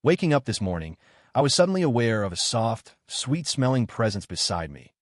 Waking up this morning, I was suddenly aware of a soft, sweet-smelling presence beside me.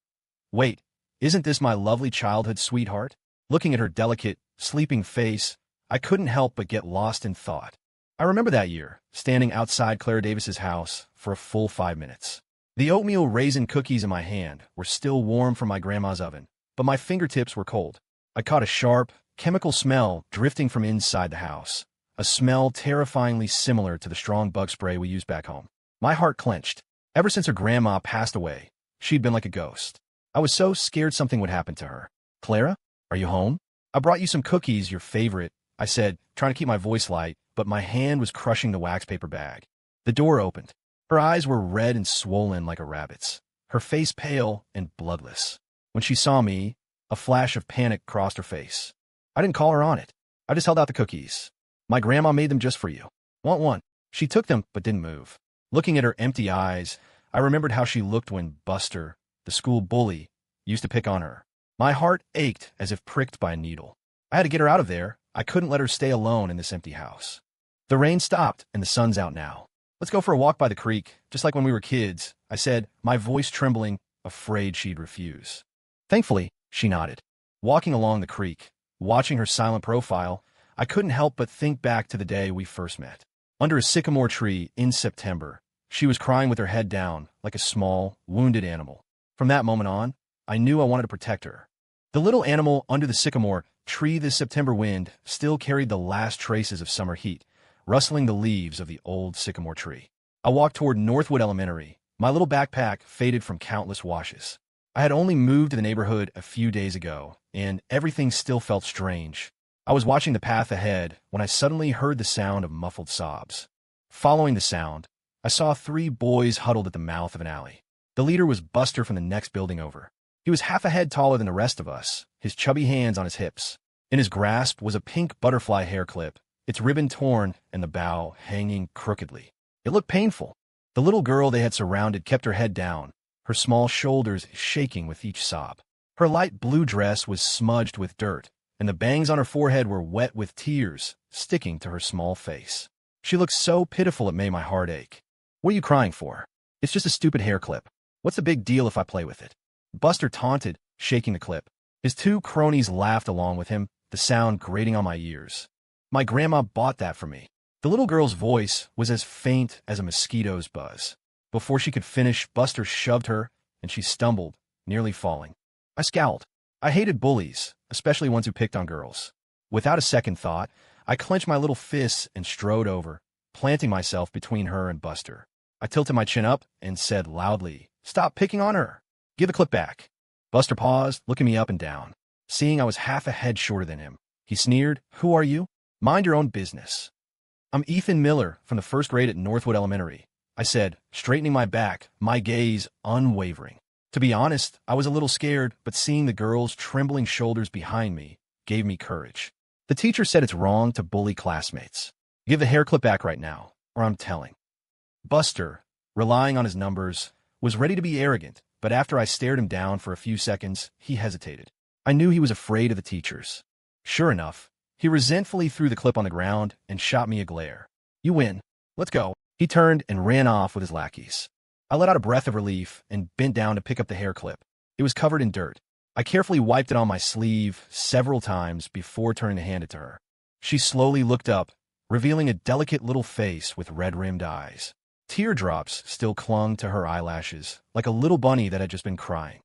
Wait, isn't this my lovely childhood sweetheart? Looking at her delicate, sleeping face, I couldn't help but get lost in thought. I remember that year, standing outside Clara Davis's house for a full 5 minutes. The oatmeal raisin cookies in my hand were still warm from my grandma's oven, but my fingertips were cold. I caught a sharp, chemical smell drifting from inside the house, a smell terrifyingly similar to the strong bug spray we used back home. My heart clenched. Ever since her grandma passed away, she'd been like a ghost. I was so scared something would happen to her. "Clara, are you home? I brought you some cookies, your favorite," I said, trying to keep my voice light, but my hand was crushing the wax paper bag. The door opened. Her eyes were red and swollen like a rabbit's, her face pale and bloodless. When she saw me, a flash of panic crossed her face. I didn't call her on it. I just held out the cookies. "My grandma made them just for you. Want one?" She took them, but didn't move. Looking at her empty eyes, I remembered how she looked when Buster, the school bully, used to pick on her. My heart ached as if pricked by a needle. I had to get her out of there. I couldn't let her stay alone in this empty house. The rain stopped, and the sun's out now. "Let's go for a walk by the creek, just like when we were kids," I said, my voice trembling, afraid she'd refuse. Thankfully, she nodded. Walking along the creek, watching her silent profile, I couldn't help but think back to the day we first met. Under a sycamore tree in September, she was crying with her head down, like a small, wounded animal. From that moment on, I knew I wanted to protect her. The little animal under the sycamore tree this September wind still carried the last traces of summer heat, rustling the leaves of the old sycamore tree. I walked toward Northwood Elementary, my little backpack faded from countless washes. I had only moved to the neighborhood a few days ago, and everything still felt strange. I was watching the path ahead when I suddenly heard the sound of muffled sobs. Following the sound, I saw 3 boys huddled at the mouth of an alley. The leader was Buster from the next building over. He was half a head taller than the rest of us, his chubby hands on his hips. In his grasp was a pink butterfly hair clip, its ribbon torn and the bow hanging crookedly. It looked painful. The little girl they had surrounded kept her head down, her small shoulders shaking with each sob. Her light blue dress was smudged with dirt, and the bangs on her forehead were wet with tears sticking to her small face. She looked so pitiful it made my heart ache. "What are you crying for? It's just a stupid hair clip. What's the big deal if I play with it?" Buster taunted, shaking the clip. His 2 cronies laughed along with him, the sound grating on my ears. "My grandma bought that for me." The little girl's voice was as faint as a mosquito's buzz. Before she could finish, Buster shoved her, and she stumbled, nearly falling. I scowled. I hated bullies, especially ones who picked on girls. Without a second thought, I clenched my little fists and strode over, planting myself between her and Buster. I tilted my chin up and said loudly, "Stop picking on her. Give the clip back." Buster paused, looking me up and down. Seeing I was half a head shorter than him, he sneered, "Who are you?" "Mind your own business." "I'm Ethan Miller from the 1st grade at Northwood Elementary," I said, straightening my back, my gaze unwavering. To be honest, I was a little scared, but seeing the girl's trembling shoulders behind me gave me courage. "The teacher said it's wrong to bully classmates. Give the hair clip back right now, or I'm telling." Buster, relying on his numbers, was ready to be arrogant, but after I stared him down for a few seconds, he hesitated. I knew he was afraid of the teachers. Sure enough, he resentfully threw the clip on the ground and shot me a glare. "You win. Let's go." He turned and ran off with his lackeys. I let out a breath of relief and bent down to pick up the hair clip. It was covered in dirt. I carefully wiped it on my sleeve several times before turning to hand it to her. She slowly looked up, revealing a delicate little face with red-rimmed eyes. Teardrops still clung to her eyelashes, like a little bunny that had just been crying.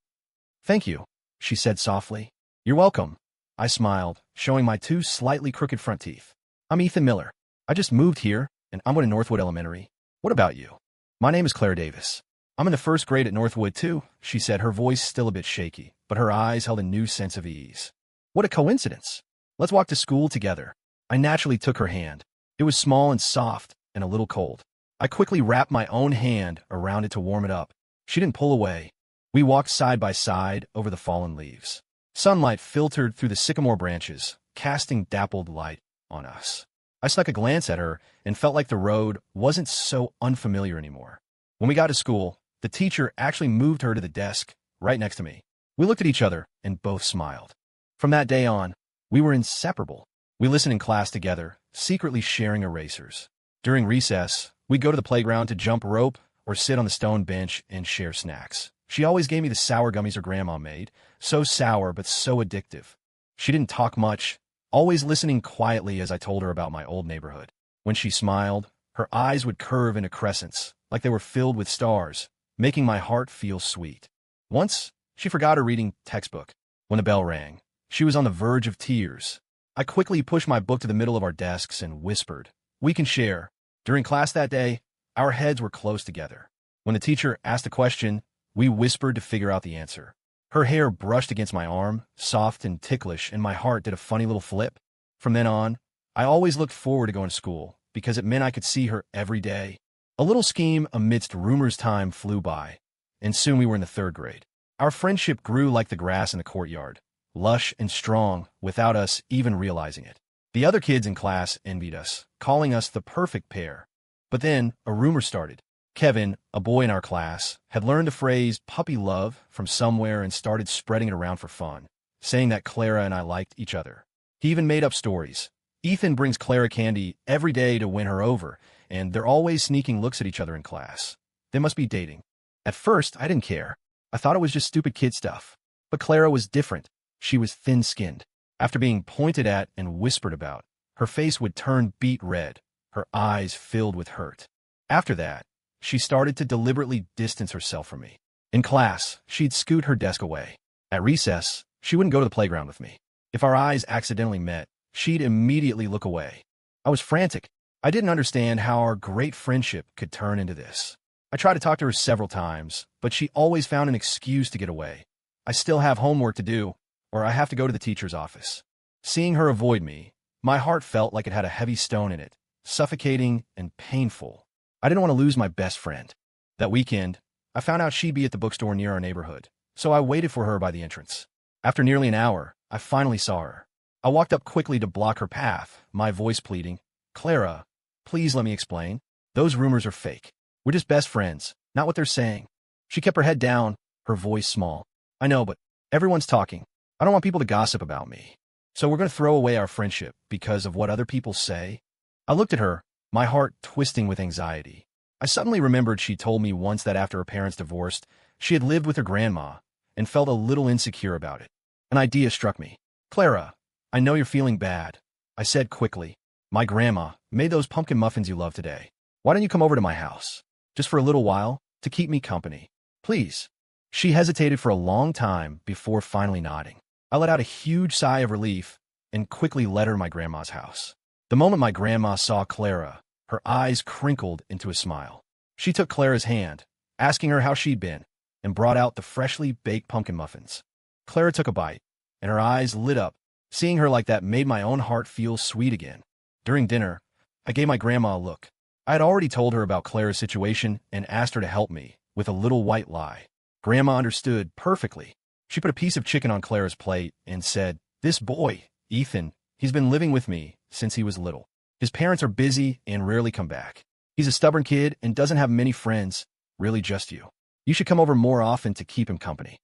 "Thank you," she said softly. "You're welcome." I smiled, showing my 2 slightly crooked front teeth. "I'm Ethan Miller. I just moved here, and I'm going to Northwood Elementary. What about you?" "My name is Clara Davis. I'm in the 1st grade at Northwood, too," she said, her voice still a bit shaky, but her eyes held a new sense of ease. "What a coincidence. Let's walk to school together." I naturally took her hand. It was small and soft and a little cold. I quickly wrapped my own hand around it to warm it up. She didn't pull away. We walked side by side over the fallen leaves. Sunlight filtered through the sycamore branches, casting dappled light on us. I snuck a glance at her and felt like the road wasn't so unfamiliar anymore. When we got to school, the teacher actually moved her to the desk right next to me. We looked at each other and both smiled. From that day on, we were inseparable. We listened in class together, secretly sharing erasers. During recess, we We'd go to the playground to jump rope or sit on the stone bench and share snacks. She always gave me the sour gummies her grandma made, so sour but so addictive. She didn't talk much, always listening quietly as I told her about my old neighborhood. When she smiled, her eyes would curve into crescents, like they were filled with stars, making my heart feel sweet. Once, she forgot her reading textbook. When the bell rang, she was on the verge of tears. I quickly pushed my book to the middle of our desks and whispered, "We can share." During class that day, our heads were close together. When the teacher asked a question, we whispered to figure out the answer. Her hair brushed against my arm, soft and ticklish, and my heart did a funny little flip. From then on, I always looked forward to going to school, because it meant I could see her every day. A little scheme amidst rumors time flew by, and soon we were in the 3rd grade. Our friendship grew like the grass in the courtyard, lush and strong, without us even realizing it. The other kids in class envied us, calling us the perfect pair. But then, a rumor started. Kevin, a boy in our class, had learned the phrase puppy love from somewhere and started spreading it around for fun, saying that Clara and I liked each other. He even made up stories. Ethan brings Clara candy every day to win her over, and they're always sneaking looks at each other in class. They must be dating. At first, I didn't care. I thought it was just stupid kid stuff. But Clara was different. She was thin-skinned. After being pointed at and whispered about, her face would turn beet red, her eyes filled with hurt. After that, she started to deliberately distance herself from me. In class, she'd scoot her desk away. At recess, she wouldn't go to the playground with me. If our eyes accidentally met, she'd immediately look away. I was frantic. I didn't understand how our great friendship could turn into this. I tried to talk to her several times, but she always found an excuse to get away. I still have homework to do, or I have to go to the teacher's office. Seeing her avoid me, my heart felt like it had a heavy stone in it, suffocating and painful. I didn't want to lose my best friend. That weekend, I found out she'd be at the bookstore near our neighborhood, so I waited for her by the entrance. After nearly an hour, I finally saw her. I walked up quickly to block her path, my voice pleading, "Clara, please let me explain. Those rumors are fake. We're just best friends, not what they're saying." She kept her head down, her voice small. "I know, but everyone's talking. I don't want people to gossip about me. So we're going to throw away our friendship because of what other people say?" I looked at her, my heart twisting with anxiety. I suddenly remembered she told me once that after her parents divorced, she had lived with her grandma and felt a little insecure about it. An idea struck me. "Clara, I know you're feeling bad," I said quickly. "My grandma made those pumpkin muffins you love today. Why don't you come over to my house? Just for a little while, to keep me company. Please." She hesitated for a long time before finally nodding. I let out a huge sigh of relief and quickly led her to my grandma's house. The moment my grandma saw Clara, her eyes crinkled into a smile. She took Clara's hand, asking her how she'd been, and brought out the freshly baked pumpkin muffins. Clara took a bite, and her eyes lit up. Seeing her like that made my own heart feel sweet again. During dinner, I gave my grandma a look. I had already told her about Clara's situation and asked her to help me with a little white lie. Grandma understood perfectly. She put a piece of chicken on Clara's plate and said, "This boy, Ethan, he's been living with me since he was little. His parents are busy and rarely come back. He's a stubborn kid and doesn't have many friends, really just you. You should come over more often to keep him company."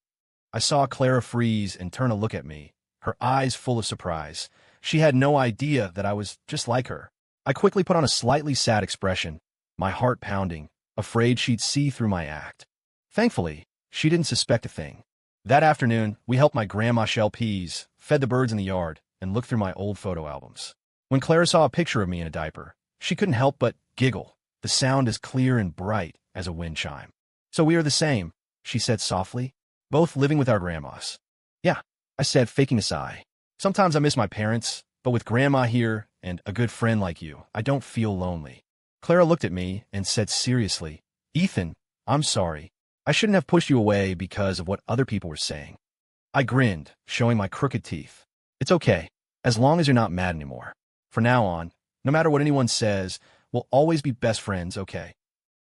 I saw Clara freeze and turn a look at me, her eyes full of surprise. She had no idea that I was just like her. I quickly put on a slightly sad expression, my heart pounding, afraid she'd see through my act. Thankfully, she didn't suspect a thing. That afternoon, we helped my grandma shell peas, fed the birds in the yard, and looked through my old photo albums. When Clara saw a picture of me in a diaper, she couldn't help but giggle, the sound as clear and bright as a wind chime. "So we are the same," she said softly, "both living with our grandmas." "Yeah," I said, faking a sigh. "Sometimes I miss my parents, but with grandma here and a good friend like you, I don't feel lonely." Clara looked at me and said seriously, "Ethan, I'm sorry. I shouldn't have pushed you away because of what other people were saying." I grinned, showing my crooked teeth. "It's okay, as long as you're not mad anymore. From now on, no matter what anyone says, we'll always be best friends, okay?"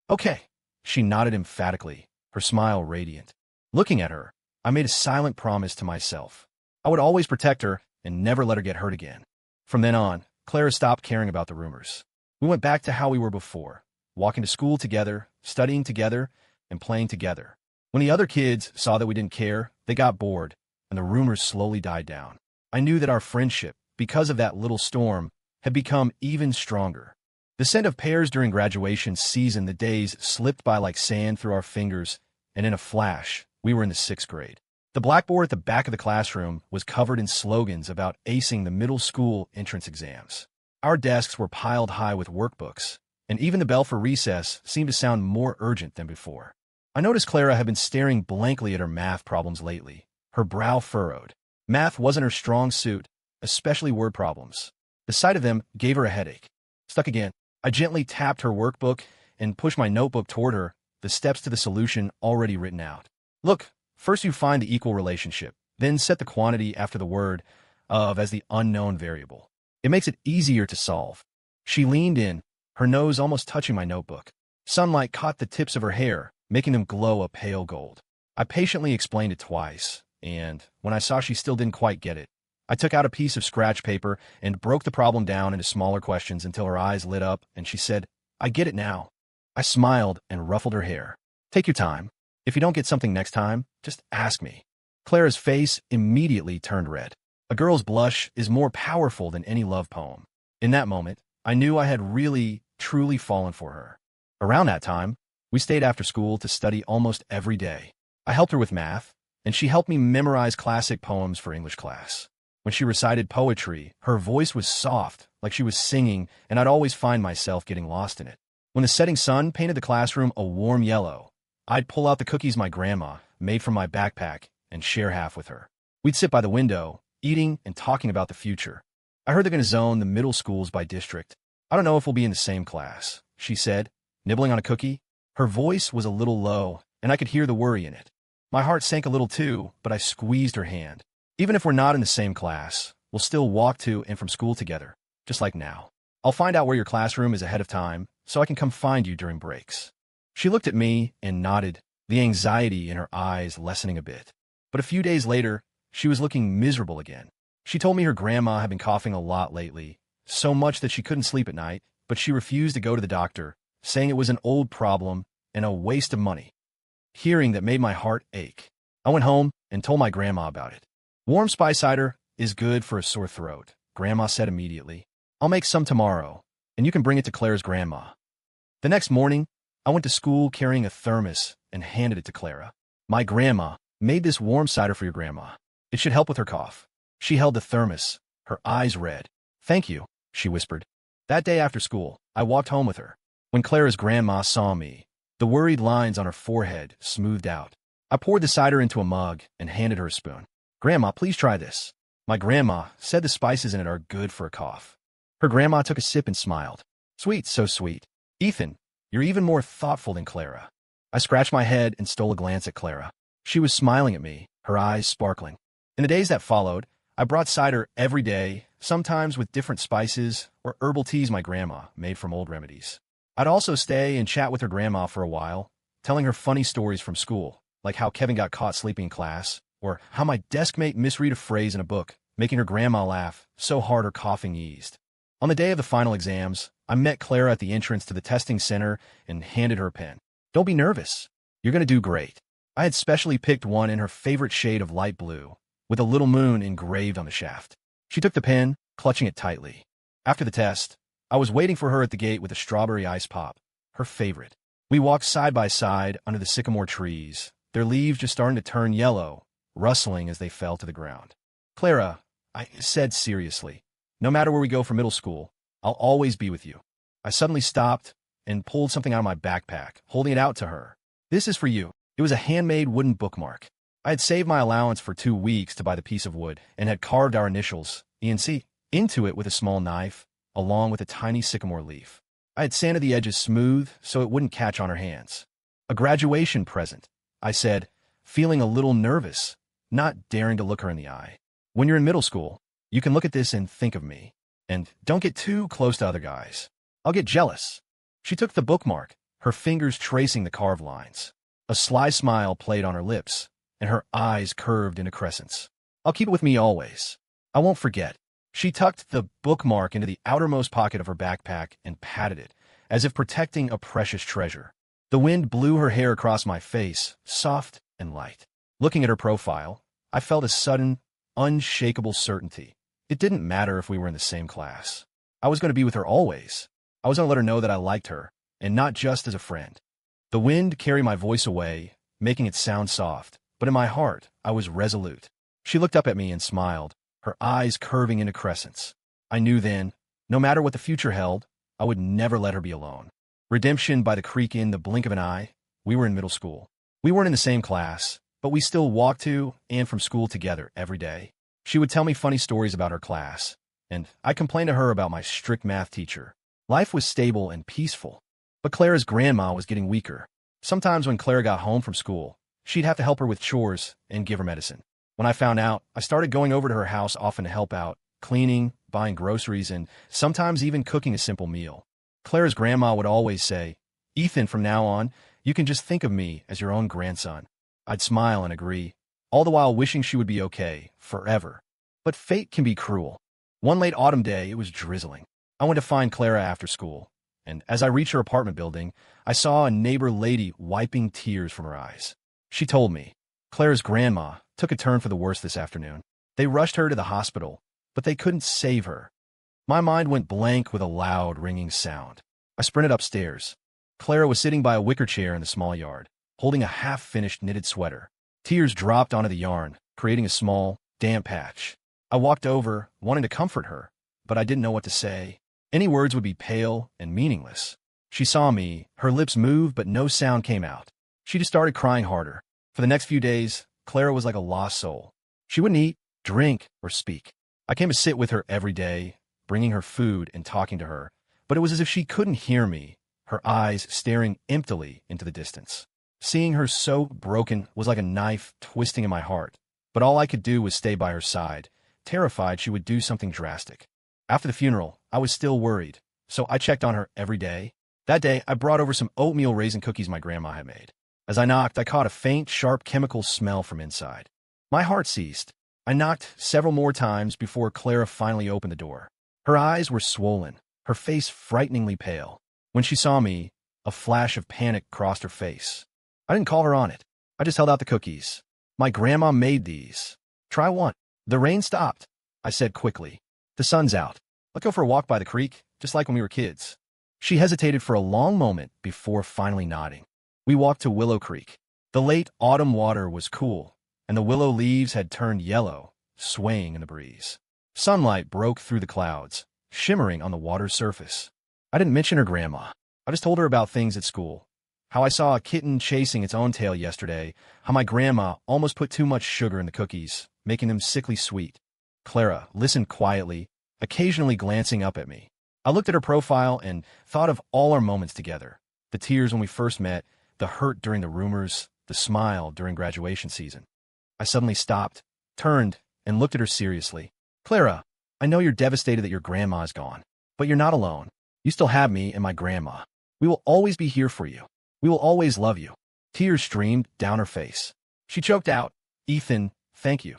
"Okay," she nodded emphatically, her smile radiant. Looking at her, I made a silent promise to myself. I would always protect her and never let her get hurt again. From then on, Clara stopped caring about the rumors. We went back to how we were before, walking to school together, studying together, and playing together. When the other kids saw that we didn't care, they got bored, and the rumors slowly died down. I knew that our friendship, because of that little storm, had become even stronger. The scent of pears during graduation season, the days slipped by like sand through our fingers, and in a flash, we were in the 6th grade. The blackboard at the back of the classroom was covered in slogans about acing the middle school entrance exams. Our desks were piled high with workbooks, and even the bell for recess seemed to sound more urgent than before. I noticed Clara had been staring blankly at her math problems lately, her brow furrowed. Math wasn't her strong suit, especially word problems. The sight of them gave her a headache. Stuck again. I gently tapped her workbook and pushed my notebook toward her, the steps to the solution already written out. Look, first you find the equal relationship, then set the quantity after the word of as the unknown variable. It makes it easier to solve. She leaned in, her nose almost touching my notebook. Sunlight caught the tips of her hair, making them glow a pale gold. I patiently explained it twice, and when I saw she still didn't quite get it, I took out a piece of scratch paper and broke the problem down into smaller questions until her eyes lit up and she said, "I get it now." I smiled and ruffled her hair. "Take your time. If you don't get something next time, just ask me." Clara's face immediately turned red. A girl's blush is more powerful than any love poem. In that moment, I knew I had really, truly fallen for her. Around that time, we stayed after school to study almost every day. I helped her with math, and she helped me memorize classic poems for English class. When she recited poetry, her voice was soft, like she was singing, and I'd always find myself getting lost in it. When the setting sun painted the classroom a warm yellow, I'd pull out the cookies my grandma made from my backpack and share half with her. We'd sit by the window, eating and talking about the future. I heard they're going to zone the middle schools by district. "I don't know if we'll be in the same class," she said, nibbling on a cookie. Her voice was a little low, and I could hear the worry in it. My heart sank a little too, but I squeezed her hand. "Even if we're not in the same class, we'll still walk to and from school together, just like now. I'll find out where your classroom is ahead of time, so I can come find you during breaks." She looked at me and nodded, the anxiety in her eyes lessening a bit. But a few days later, she was looking miserable again. She told me her grandma had been coughing a lot lately, so much that she couldn't sleep at night, but she refused to go to the doctor, saying it was an old problem and a waste of money. Hearing that made my heart ache. I went home and told my grandma about it. "Warm spice cider is good for a sore throat," Grandma said immediately. "I'll make some tomorrow, and you can bring it to Clara's grandma." The next morning, I went to school carrying a thermos and handed it to Clara. "My grandma made this warm cider for your grandma. It should help with her cough." She held the thermos, her eyes red. "Thank you," she whispered. That day after school, I walked home with her. When Clara's grandma saw me, the worried lines on her forehead smoothed out. I poured the cider into a mug and handed her a spoon. "Grandma, please try this." My grandma said the spices in it are good for a cough. Her grandma took a sip and smiled. "Sweet, so sweet. Ethan, you're even more thoughtful than Clara." I scratched my head and stole a glance at Clara. She was smiling at me, her eyes sparkling. In the days that followed, I brought cider every day, sometimes with different spices or herbal teas my grandma made from old remedies. I'd also stay and chat with her grandma for a while, telling her funny stories from school, like how Kevin got caught sleeping in class, or how my desk mate misread a phrase in a book, making her grandma laugh so hard her coughing eased. On the day of the final exams, I met Clara at the entrance to the testing center and handed her a pen. "Don't be nervous. You're going to do great." I had specially picked one in her favorite shade of light blue, with a little moon engraved on the shaft. She took the pen, clutching it tightly. After the test, I was waiting for her at the gate with a strawberry ice pop, her favorite. We walked side by side under the sycamore trees, their leaves just starting to turn yellow, rustling as they fell to the ground. "Clara," I said seriously, "no matter where we go for middle school, I'll always be with you." I suddenly stopped and pulled something out of my backpack, holding it out to her. "This is for you." It was a handmade wooden bookmark. I had saved my allowance for 2 weeks to buy the piece of wood and had carved our initials, E&C, into it with a small knife, along with a tiny sycamore leaf. I had sanded the edges smooth so it wouldn't catch on her hands. "A graduation present," I said, feeling a little nervous, not daring to look her in the eye. "When you're in middle school, you can look at this and think of me. And don't get too close to other guys. I'll get jealous." She took the bookmark, her fingers tracing the carved lines. A sly smile played on her lips, and her eyes curved into crescents. "I'll keep it with me always. I won't forget." She tucked the bookmark into the outermost pocket of her backpack and patted it, as if protecting a precious treasure. The wind blew her hair across my face, soft and light. Looking at her profile, I felt a sudden, unshakable certainty. It didn't matter if we were in the same class. I was going to be with her always. I was going to let her know that I liked her, and not just as a friend. The wind carried my voice away, making it sound soft, but in my heart, I was resolute. She looked up at me and smiled, her eyes curving into crescents. I knew then, no matter what the future held, I would never let her be alone. Redemption by the creek in the blink of an eye. We were in middle school. We weren't in the same class, but we still walked to and from school together every day. She would tell me funny stories about her class, and I complained to her about my strict math teacher. Life was stable and peaceful, but Clara's grandma was getting weaker. Sometimes when Clara got home from school, she'd have to help her with chores and give her medicine. When I found out, I started going over to her house often to help out, cleaning, buying groceries, and sometimes even cooking a simple meal. Clara's grandma would always say, "Ethan, from now on, you can just think of me as your own grandson." I'd smile and agree, all the while wishing she would be okay, forever. But fate can be cruel. One late autumn day, it was drizzling. I went to find Clara after school, and as I reached her apartment building, I saw a neighbor lady wiping tears from her eyes. She told me, Clara's grandma took a turn for the worse this afternoon. They rushed her to the hospital, but they couldn't save her. My mind went blank with a loud, ringing sound. I sprinted upstairs. Clara was sitting by a wicker chair in the small yard, holding a half-finished knitted sweater. Tears dropped onto the yarn, creating a small, damp patch. I walked over, wanting to comfort her, but I didn't know what to say. Any words would be pale and meaningless. She saw me, her lips moved, but no sound came out. She just started crying harder. For the next few days, Clara was like a lost soul. She wouldn't eat, drink, or speak. I came to sit with her every day, bringing her food and talking to her, but it was as if she couldn't hear me, her eyes staring emptily into the distance. Seeing her so broken was like a knife twisting in my heart, but all I could do was stay by her side, terrified she would do something drastic. After the funeral, I was still worried, so I checked on her every day. That day, I brought over some oatmeal raisin cookies my grandma had made. As I knocked, I caught a faint, sharp chemical smell from inside. My heart ceased. I knocked several more times before Clara finally opened the door. Her eyes were swollen, her face frighteningly pale. When she saw me, a flash of panic crossed her face. I didn't call her on it. I just held out the cookies. My grandma made these. Try one. The rain stopped, I said quickly. The sun's out. Let's go for a walk by the creek, just like when we were kids. She hesitated for a long moment before finally nodding. We walked to Willow Creek. The late autumn water was cool, and the willow leaves had turned yellow, swaying in the breeze. Sunlight broke through the clouds, shimmering on the water's surface. I didn't mention her grandma. I just told her about things at school. How I saw a kitten chasing its own tail yesterday, how my grandma almost put too much sugar in the cookies, making them sickly sweet. Clara listened quietly, occasionally glancing up at me. I looked at her profile and thought of all our moments together. The tears when we first met, the hurt during the rumors, the smile during graduation season. I suddenly stopped, turned, and looked at her seriously. Clara, I know you're devastated that your grandma is gone, but you're not alone. You still have me and my grandma. We will always be here for you. We will always love you. Tears streamed down her face. She choked out, Ethan, thank you.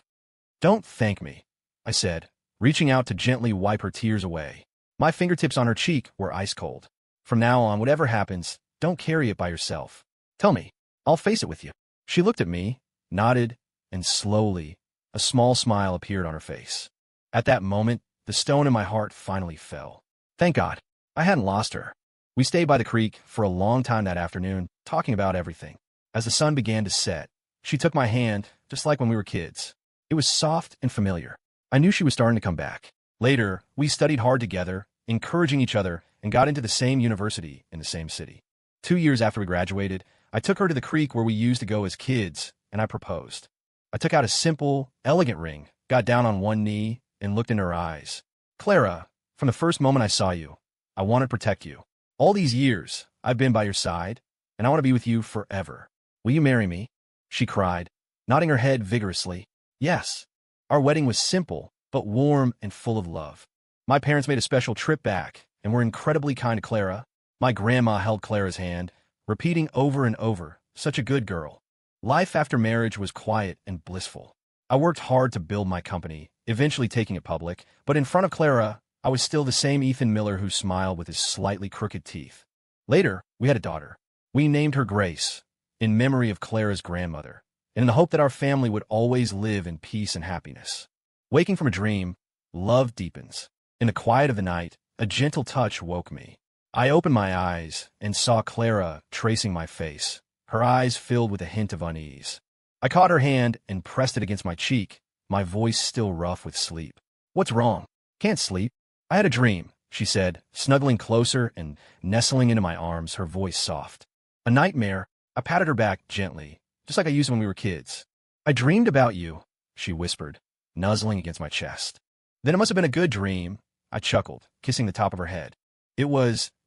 Don't thank me, I said, reaching out to gently wipe her tears away. My fingertips on her cheek were ice cold. From now on, whatever happens, don't carry it by yourself. Tell me, I'll face it with you. She looked at me, nodded, and slowly, a small smile appeared on her face. At that moment, the stone in my heart finally fell. Thank God, I hadn't lost her. We stayed by the creek for a long time that afternoon, talking about everything. As the sun began to set, she took my hand, just like when we were kids. It was soft and familiar. I knew she was starting to come back. Later, we studied hard together, encouraging each other, and got into the same university in the same city. 2 years after we graduated, I took her to the creek where we used to go as kids, and I proposed. I took out a simple, elegant ring, got down on one knee, and looked in her eyes. Clara, from the first moment I saw you, I want to protect you. All these years, I've been by your side, and I want to be with you forever. Will you marry me? She cried, nodding her head vigorously. Yes. Our wedding was simple, but warm and full of love. My parents made a special trip back, and were incredibly kind to Clara. My grandma held Clara's hand, repeating over and over, such a good girl. Life after marriage was quiet and blissful. I worked hard to build my company, eventually taking it public, but in front of Clara, I was still the same Ethan Miller who smiled with his slightly crooked teeth. Later, we had a daughter. We named her Grace, in memory of Clara's grandmother, and in the hope that our family would always live in peace and happiness. Waking from a dream, love deepens. In the quiet of the night, a gentle touch woke me. I opened my eyes and saw Clara tracing my face, her eyes filled with a hint of unease. I caught her hand and pressed it against my cheek, my voice still rough with sleep. "What's wrong?" "Can't sleep." "I had a dream," she said, snuggling closer and nestling into my arms, her voice soft. "A nightmare." I patted her back gently, just like I used when we were kids. "I dreamed about you," she whispered, nuzzling against my chest. "Then it must have been a good dream," I chuckled, kissing the top of her head.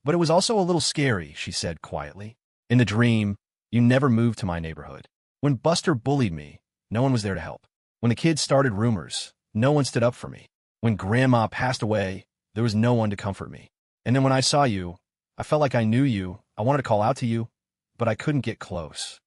But it was also a little scary," she said quietly. "In the dream, you never moved to my neighborhood. When Buster bullied me, no one was there to help. When the kids started rumors, no one stood up for me. When Grandma passed away, there was no one to comfort me. And then when I saw you, I felt like I knew you. I wanted to call out to you, but I couldn't get close."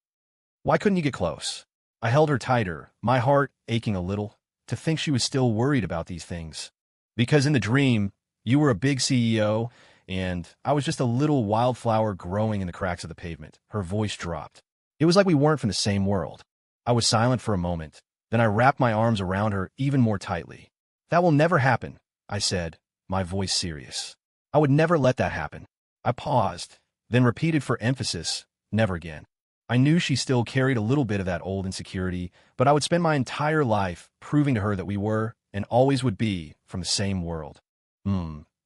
"Why couldn't you get close?" I held her tighter, my heart aching a little, to think she was still worried about these things. "Because in the dream, you were a big CEO, and I was just a little wildflower growing in the cracks of the pavement." Her voice dropped. It was like we weren't from the same world. I was silent for a moment. Then I wrapped my arms around her even more tightly. "That will never happen," I said, my voice serious. "I would never let that happen." I paused, then repeated for emphasis, "Never again." I knew she still carried a little bit of that old insecurity, but I would spend my entire life proving to her that we were, and always would be, from the same world.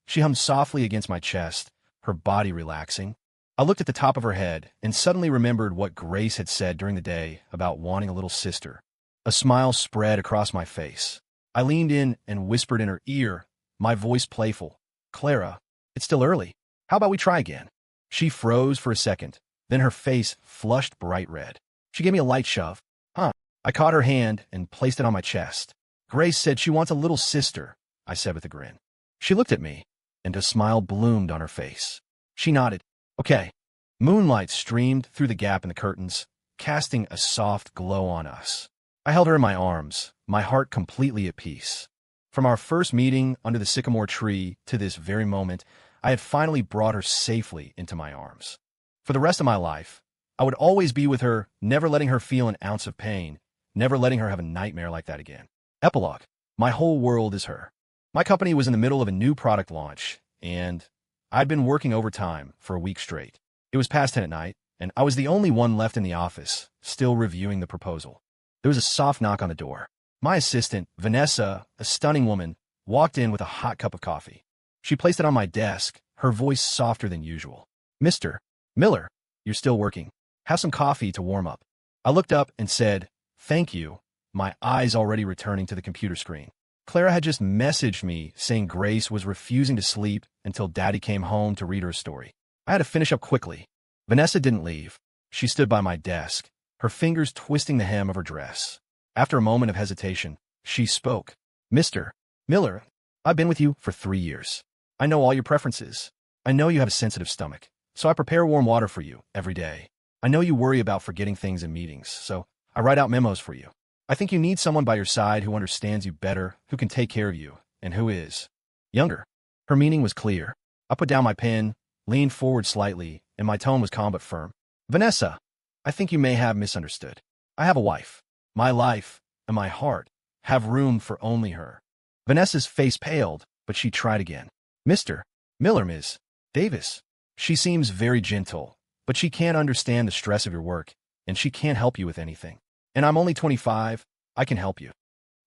She hummed softly against my chest, her body relaxing. I looked at the top of her head and suddenly remembered what Grace had said during the day about wanting a little sister. A smile spread across my face. I leaned in and whispered in her ear, my voice playful, "Clara, it's still early. How about we try again?" She froze for a second, then her face flushed bright red. She gave me a light shove. "Huh." I caught her hand and placed it on my chest. "Grace said she wants a little sister," I said with a grin. She looked at me, and a smile bloomed on her face. She nodded. "Okay." Moonlight streamed through the gap in the curtains, casting a soft glow on us. I held her in my arms, my heart completely at peace. From our first meeting under the sycamore tree to this very moment, I had finally brought her safely into my arms. For the rest of my life, I would always be with her, never letting her feel an ounce of pain, never letting her have a nightmare like that again. Epilogue. My whole world is her. My company was in the middle of a new product launch, and I'd been working overtime for a week straight. It was past 10 at night, and I was the only one left in the office, still reviewing the proposal. There was a soft knock on the door. My assistant, Vanessa, a stunning woman, walked in with a hot cup of coffee. She placed it on my desk, her voice softer than usual. "Mr. Miller, you're still working. Have some coffee to warm up." I looked up and said, "Thank you," my eyes already returning to the computer screen. Clara had just messaged me saying Grace was refusing to sleep until Daddy came home to read her a story. I had to finish up quickly. Vanessa didn't leave. She stood by my desk, her fingers twisting the hem of her dress. After a moment of hesitation, she spoke. "Mr. Miller, I've been with you for 3 years. I know all your preferences. I know you have a sensitive stomach, so I prepare warm water for you every day. I know you worry about forgetting things in meetings, so I write out memos for you. I think you need someone by your side who understands you better, who can take care of you, and who is younger." Her meaning was clear. I put down my pen, leaned forward slightly, and my tone was calm but firm. "Vanessa, I think you may have misunderstood. I have a wife. My life and my heart have room for only her." Vanessa's face paled, but she tried again. "Mr. Miller, Ms. Davis. She seems very gentle, but she can't understand the stress of your work, and she can't help you with anything. And I'm only 25. I can help you."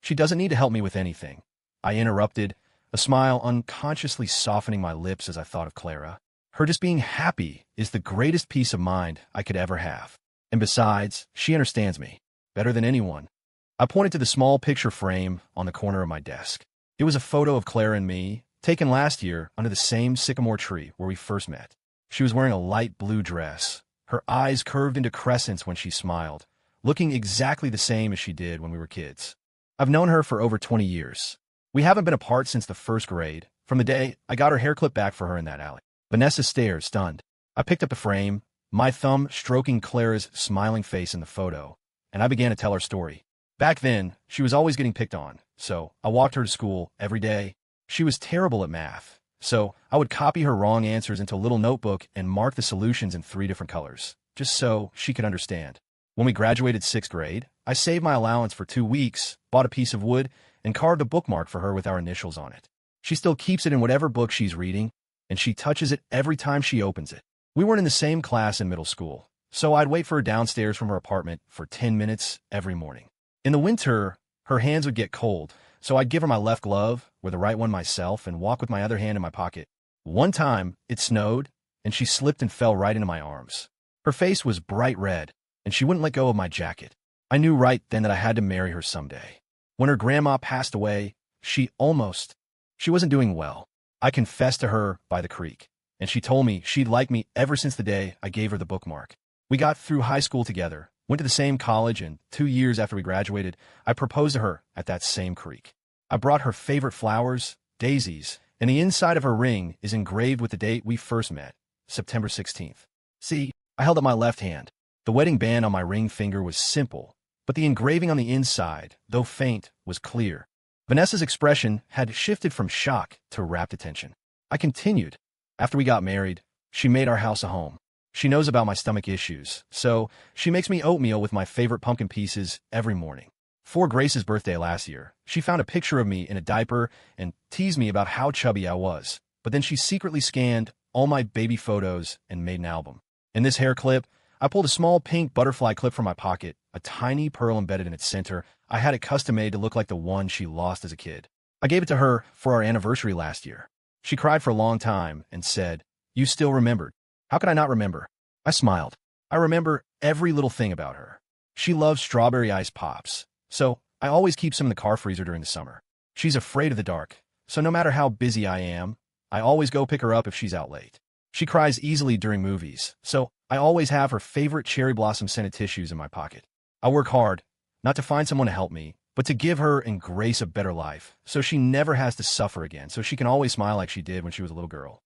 "She doesn't need to help me with anything," I interrupted, a smile unconsciously softening my lips as I thought of Clara. "Her just being happy is the greatest peace of mind I could ever have. And besides, she understands me better than anyone." I pointed to the small picture frame on the corner of my desk. It was a photo of Clara and me, taken last year under the same sycamore tree where we first met. She was wearing a light blue dress. Her eyes curved into crescents when she smiled, looking exactly the same as she did when we were kids. I've known her for over 20 years. We haven't been apart since the first grade, from the day I got her hair clipped back for her in that alley. Vanessa stared, stunned. I picked up the frame, my thumb stroking Clara's smiling face in the photo, and I began to tell her story. Back then, she was always getting picked on, so I walked her to school every day. She was terrible at math, so I would copy her wrong answers into a little notebook and mark the solutions in 3 different colors, just so she could understand. When we graduated 6th grade, I saved my allowance for 2 weeks, bought a piece of wood, and carved a bookmark for her with our initials on it. She still keeps it in whatever book she's reading, and she touches it every time she opens it. We weren't in the same class in middle school, so I'd wait for her downstairs from her apartment for 10 minutes every morning. In the winter, her hands would get cold, so I'd give her my left glove, wear the right one myself, and walk with my other hand in my pocket. One time, it snowed, and she slipped and fell right into my arms. Her face was bright red, and she wouldn't let go of my jacket. I knew right then that I had to marry her someday. When her grandma passed away, she wasn't doing well. I confessed to her by the creek, and she told me she'd liked me ever since the day I gave her the bookmark. We got through high school together, went to the same college, and 2 years after we graduated, I proposed to her at that same creek. I brought her favorite flowers, daisies, and the inside of her ring is engraved with the date we first met, September 16th. See, I held up my left hand. The wedding band on my ring finger was simple, but the engraving on the inside, though faint, was clear. Vanessa's expression had shifted from shock to rapt attention. I continued. After we got married, she made our house a home. She knows about my stomach issues, so she makes me oatmeal with my favorite pumpkin pieces every morning. For Grace's birthday last year, she found a picture of me in a diaper and teased me about how chubby I was, but then she secretly scanned all my baby photos and made an album. In this hair clip, I pulled a small pink butterfly clip from my pocket, a tiny pearl embedded in its center. I had it custom-made to look like the one she lost as a kid. I gave it to her for our anniversary last year. She cried for a long time and said, "You still remembered." How could I not remember? I smiled. I remember every little thing about her. She loves strawberry ice pops, so I always keep some in the car freezer during the summer. She's afraid of the dark, so no matter how busy I am, I always go pick her up if she's out late. She cries easily during movies, so I always have her favorite cherry blossom scented tissues in my pocket. I work hard, not to find someone to help me, but to give her and Grace a better life, so she never has to suffer again, so she can always smile like she did when she was a little girl.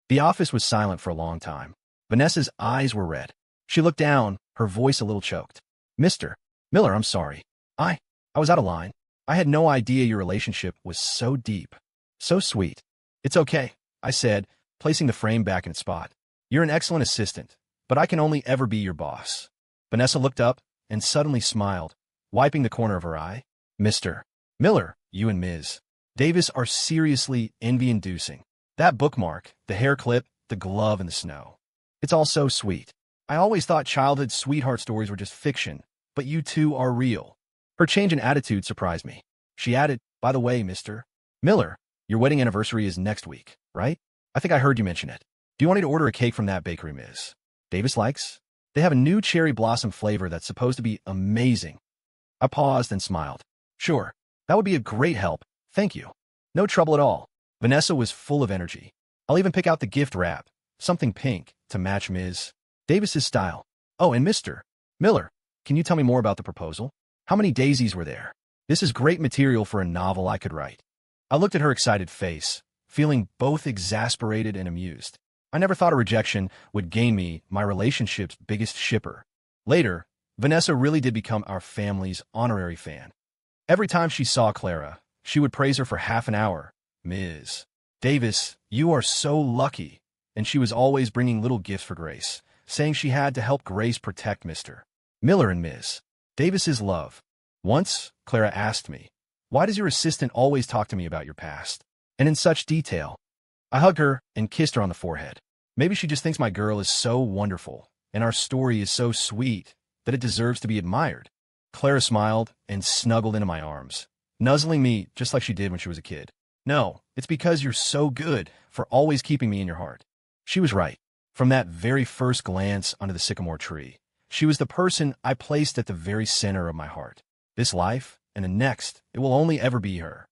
The office was silent for a long time. Vanessa's eyes were red. She looked down, her voice a little choked. "Mr. Miller, I'm sorry. I was out of line. I had no idea your relationship was so deep, so sweet." "It's okay," I said, placing the frame back in its spot. "You're an excellent assistant, but I can only ever be your boss." Vanessa looked up and suddenly smiled, wiping the corner of her eye. "Mr. Miller, you and Ms. Davis are seriously envy-inducing. That bookmark, the hair clip, the glove in the snow. It's all so sweet. I always thought childhood sweetheart stories were just fiction, but you two are real." Her change in attitude surprised me. She added, "By the way, Mr. Miller, your wedding anniversary is next week, right? I think I heard you mention it. Do you want me to order a cake from that bakery Ms. Davis likes? They have a new cherry blossom flavor that's supposed to be amazing." I paused and smiled. "Sure, that would be a great help, thank you." "No trouble at all." Vanessa was full of energy. "I'll even pick out the gift wrap, something pink, to match Ms. Davis's style. Oh, and Mr. Miller, can you tell me more about the proposal? How many daisies were there? This is great material for a novel I could write." I looked at her excited face, feeling both exasperated and amused. I never thought a rejection would gain me my relationship's biggest shipper. Later, Vanessa really did become our family's honorary fan. Every time she saw Clara, she would praise her for half an hour. "Ms. Davis, you are so lucky." And she was always bringing little gifts for Grace, saying she had to help Grace protect Mr. Miller and Ms. Davis's love. Once, Clara asked me, "Why does your assistant always talk to me about your past, and in such detail?" I hugged her and kissed her on the forehead. Maybe she just thinks my girl is so wonderful, and our story is so sweet, that it deserves to be admired. Clara smiled and snuggled into my arms, nuzzling me just like she did when she was a kid. "No, it's because you're so good for always keeping me in your heart." She was right. From that very first glance under the sycamore tree, she was the person I placed at the very center of my heart. This life and the next, it will only ever be her.